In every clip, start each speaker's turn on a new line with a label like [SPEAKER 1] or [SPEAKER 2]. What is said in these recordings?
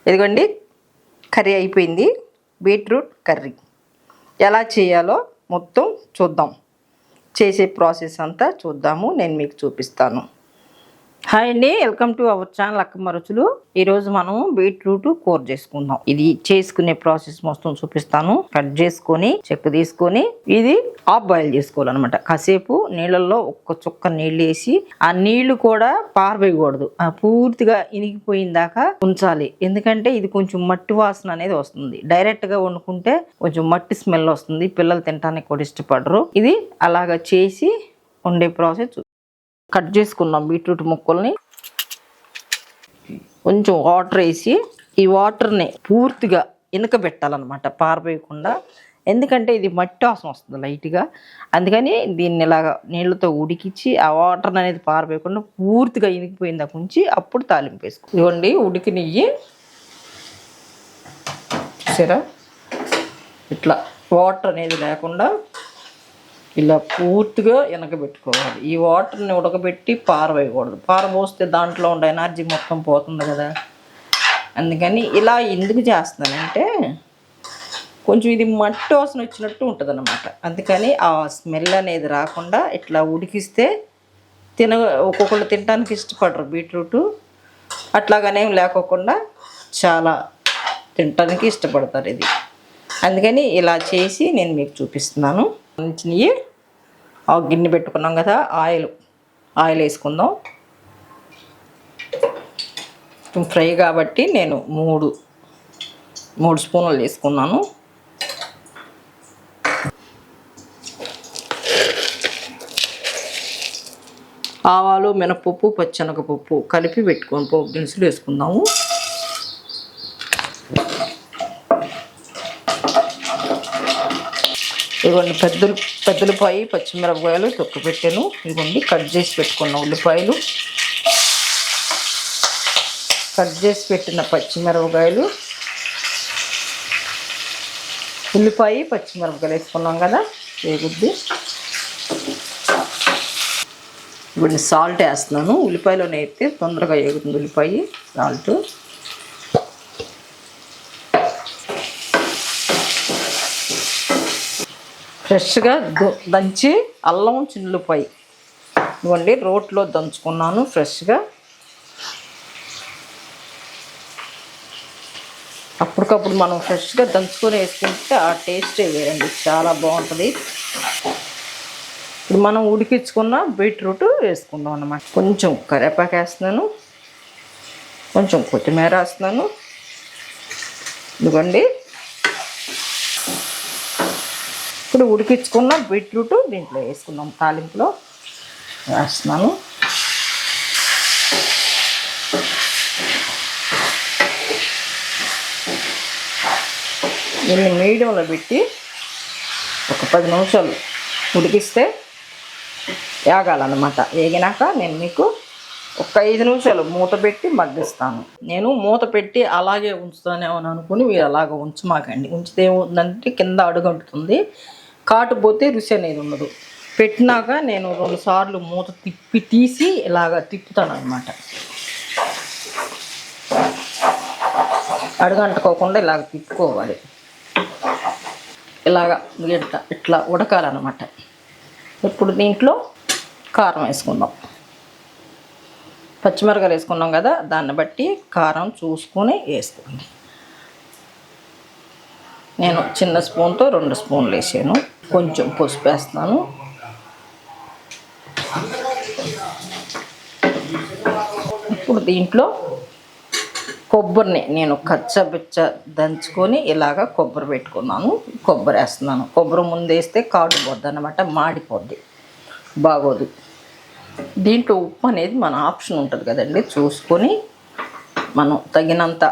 [SPEAKER 1] ఇదిగోండి కర్రీ అయిపోయింది. Beetroot curry ఎలా చేయాలో మొత్తం చూద్దాం. చేసే ప్రాసెస్ అంతా చూద్దాము, నేను మీకు చూపిస్తాను. హాయ్ అండి, welcome to our channel Akkamma రుచులు. ఈరోజు మనం బీట్రూట్ కూర చేసుకుందాం. ఇది చేసుకునే ప్రాసెస్ మొత్తం చూపిస్తాను. కట్ చేసుకొని చెక్కు తీసుకొని ఇది హాఫ్ బాయిల్ చేసుకోవాలన్నమాట. కాసేపు నీళ్ళల్లో ఒక్క చుక్క నీళ్ళు వేసి ఆ నీళ్లు కూడా పారవేయకూడదు, పూర్తిగా ఇనిగిపోయిన దాకా ఉంచాలి. ఎందుకంటే ఇది కొంచెం మట్టి వాసన అనేది వస్తుంది. డైరెక్ట్ గా వండుకుంటే కొంచెం మట్టి స్మెల్ వస్తుంది, పిల్లలు తినడానికి కూడా ఇష్టపడరు. ఇది అలాగా చేసి వండే ప్రాసెస్. కట్ చేసుకున్నాం బీట్రూట్ ముక్కల్ని. కొంచెం వాటర్ వేసి ఈ వాటర్ని పూర్తిగా ఇనకబెట్టాలన్నమాట, పారవేయకుండా. ఎందుకంటే ఇది మట్టి వాసన వస్తుంది లైట్గా, అందుకని దీన్ని ఇలాగా నీళ్ళతో ఉడికించి ఆ వాటర్ అనేది పారవేయకుండా పూర్తిగా ఇనికిపోయిన దాకా ఉంచి అప్పుడు తాలింపు వేసుకో. ఇవ్వండి ఉడికి నెయ్యి చూసారా, ఇట్లా వాటర్ అనేది లేకుండా ఇలా పూర్తిగా వెనకబెట్టుకోవాలి. ఈ వాటర్ని ఉడకబెట్టి పారవేయకూడదు, పారబోస్తే దాంట్లో ఉండే ఎనర్జీ మొత్తం పోతుంది కదా. అందుకని ఇలా ఎందుకు చేస్తున్నానంటే కొంచెం ఇది మట్టి వాసన వచ్చినట్టు ఉంటుంది అన్నమాట. అందుకని ఆ స్మెల్ అనేది రాకుండా ఇట్లా ఉడికిస్తే ఒక్కొక్కళ్ళు తినడానికి ఇష్టపడరు బీట్రూట్, అట్లాగనేం లేకోకుండా చాలా తినడానికి ఇష్టపడతారు ఇది. అందుకని ఇలా చేసి నేను మీకు చూపిస్తున్నాను. మంచినవి ఆ గిన్నె పెట్టుకున్నాం కదా, ఆయిల్ వేసుకుందాం. ఫ్రై కాబట్టి నేను మూడు స్పూన్లు వేసుకున్నాను. ఆవాలు, మినపప్పు, పచ్చెనగపప్పు కలిపి పెట్టుకొని పోపు దినుసులు వేసుకుందాము. ఇవ్వండి పెద్దలపాయి, పచ్చిమిరపకాయలు తొక్కు పెట్టాను. ఇవ్వండి కట్ చేసి పెట్టుకున్న ఉల్లిపాయలు, కట్ చేసి పెట్టిన పచ్చిమిరపకాయలు, ఉల్లిపాయ పచ్చిమిరపకాయలు వేసుకున్నాం కదా, వేగుద్ది. ఇవ్వండి సాల్ట్ వేస్తున్నాను. ఉల్లిపాయలోనే అయితే తొందరగా వేగుతుంది ఉల్లిపాయ. సాల్ట్, ఫ్రెష్గా దంచి అల్లం, చిన్నులపాయ ఇవ్వండి రోట్లో దంచుకున్నాను ఫ్రెష్గా. అప్పటికప్పుడు మనం ఫ్రెష్గా దంచుకొని వేసుకుంటే ఆ టేస్టే వేరండి, చాలా బాగుంటుంది. ఇప్పుడు మనం ఉడికించుకున్న బీట్రూట్ వేసుకుందాం అన్నమాట. కొంచెం కరివేపాకు వేస్తున్నాను, కొంచెం కొత్తిమీర వేస్తున్నాను. ఇదిగోండి ఇప్పుడు ఉడికించుకున్న బీట్రూట్ దీంట్లో వేసుకుందాం. తాలింపులో వేస్తున్నాను. దీన్ని మీడియంలో పెట్టి ఒక 10 నిమిషాలు ఉడికిస్తే వేగాలన్నమాట. వేగినాక నేను మీకు ఒక 5 నిమిషాలు మూత పెట్టి మగ్గిస్తాను. నేను మూత పెట్టి అలాగే ఉంచుతానేమని అనుకుని మీరు అలాగ ఉంచమాకండి. ఉంచితే ఏముందంటే కింద అడుగంటుతుంది, కాటుపోతే రుచి అనేది ఉండదు. పెట్టినాక నేను 2 సార్లు మూత తీసి ఇలాగ తిప్పుతాను అన్నమాట. అడుగంటుకోకుండా ఇలాగ తిప్పుకోవాలి. ఇలాగ ఇట్లా ఉడకాలన్నమాట. ఇప్పుడు దీంట్లో కారం వేసుకుందాం. పచ్చిమిరపకాయలు వేసుకున్నాం కదా, దాన్ని బట్టి కారం చూసుకొని వేసుకోండి. నేను చిన్న స్పూన్తో 2 స్పూన్లు వేసాను. కొంచెం పసుపు వేస్తున్నాను. ఇప్పుడు దీంట్లో కొబ్బరిని నేను కచ్చబిచ్చ దంచుకొని ఇలాగ కొబ్బరి పెట్టుకున్నాను. కొబ్బరి వేస్తున్నాను. కొబ్బరి ముందు వేస్తే కాడిపోద్ది అన్నమాట, మాడిపోద్ది, బాగోదు. దీంట్లో ఉప్పు అనేది మన ఆప్షన్ ఉంటుంది కదండి, చూసుకొని మనం తగినంత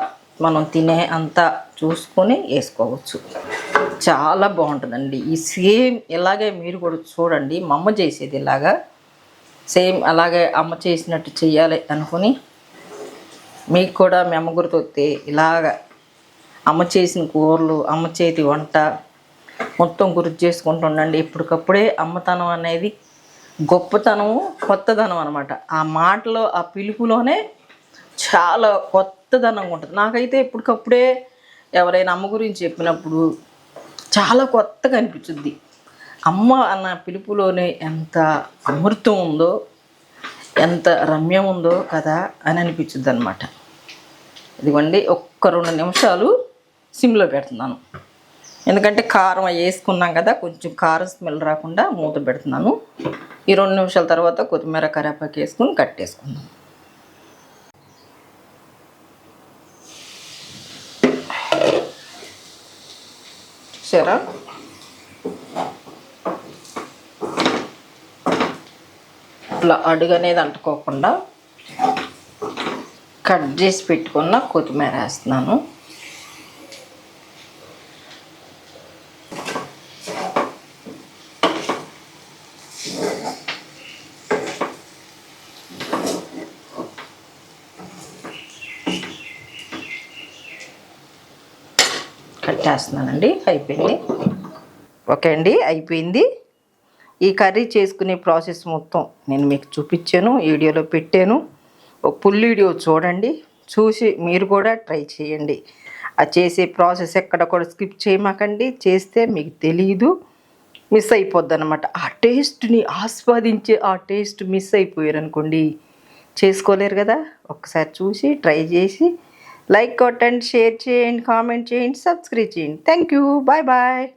[SPEAKER 1] మనం తినే అంత చూసుకొని వేసుకోవచ్చు. చాలా బాగుంటుందండి. ఈ సేమ్ ఇలాగే మీరు కూడా చూడండి. మా అమ్మ చేసేది ఇలాగా సేమ్ అలాగే అమ్మ చేసినట్టు చెయ్యాలి అనుకుని మీకు కూడా మీ అమ్మ గుర్తొస్తే ఇలాగ అమ్మ చేసిన కూరలు, అమ్మ చేతి వంట మొత్తం గుర్తు చేసుకుంటూ ఉండండి. ఇప్పటికప్పుడే అమ్మతనం అనేది గొప్పతనం, కొత్తదనం అనమాట. ఆ మాటలో, ఆ పిలుపులోనే చాలా కొత్త కొత్తదనంగా ఉంటుంది. నాకైతే ఎప్పటికప్పుడే ఎవరైనా అమ్మ గురించి చెప్పినప్పుడు చాలా కొత్తగా అనిపించుద్ది. అమ్మ అన్న పిలుపులోనే ఎంత అమృతం ఉందో, ఎంత రమ్యం ఉందో కదా అని అనిపించుద్ది అనమాట. ఇదిగోండి, ఒక్క 2 నిమిషాలు సిమ్లో పెడుతున్నాను. ఎందుకంటే కారం వేసుకున్నాం కదా, కొంచెం కారం స్మెల్ రాకుండా మూత పెడుతున్నాను. ఈ 2 నిమిషాల తర్వాత కొత్తిమీర కరివేపాకు వేసుకుని కట్టేసుకుందాం. చూసారా, ఇట్లా అడుగు అనేది అంటుకోకుండా కట్ చేసి పెట్టుకున్న కొత్తిమీర వేస్తున్నాను. కట్టేస్తున్నానండి. అయిపోయింది. ఓకే అండి, అయిపోయింది. ఈ కర్రీ చేసుకునే ప్రాసెస్ మొత్తం నేను మీకు చూపించాను, వీడియోలో పెట్టాను. ఒక ఫుల్ వీడియో చూడండి, చూసి మీరు కూడా ట్రై చేయండి. ఆ చేసే ప్రాసెస్ ఎక్కడ కూడా స్కిప్ చేయమాకండి. చేస్తే మీకు తెలియదు, మిస్ అయిపోద్ది అనమాట. ఆ టేస్ట్ని ఆస్వాదించే ఆ టేస్ట్ మిస్ అయిపోయారు అనుకోండి, చేసుకోలేరు కదా. ఒకసారి చూసి ట్రై చేసి లైక్ కొట్టండి, షేర్ చేయండి, కామెంట్ చేయండి, సబ్స్క్రైబ్ చేయండి. Thank you. Bye bye.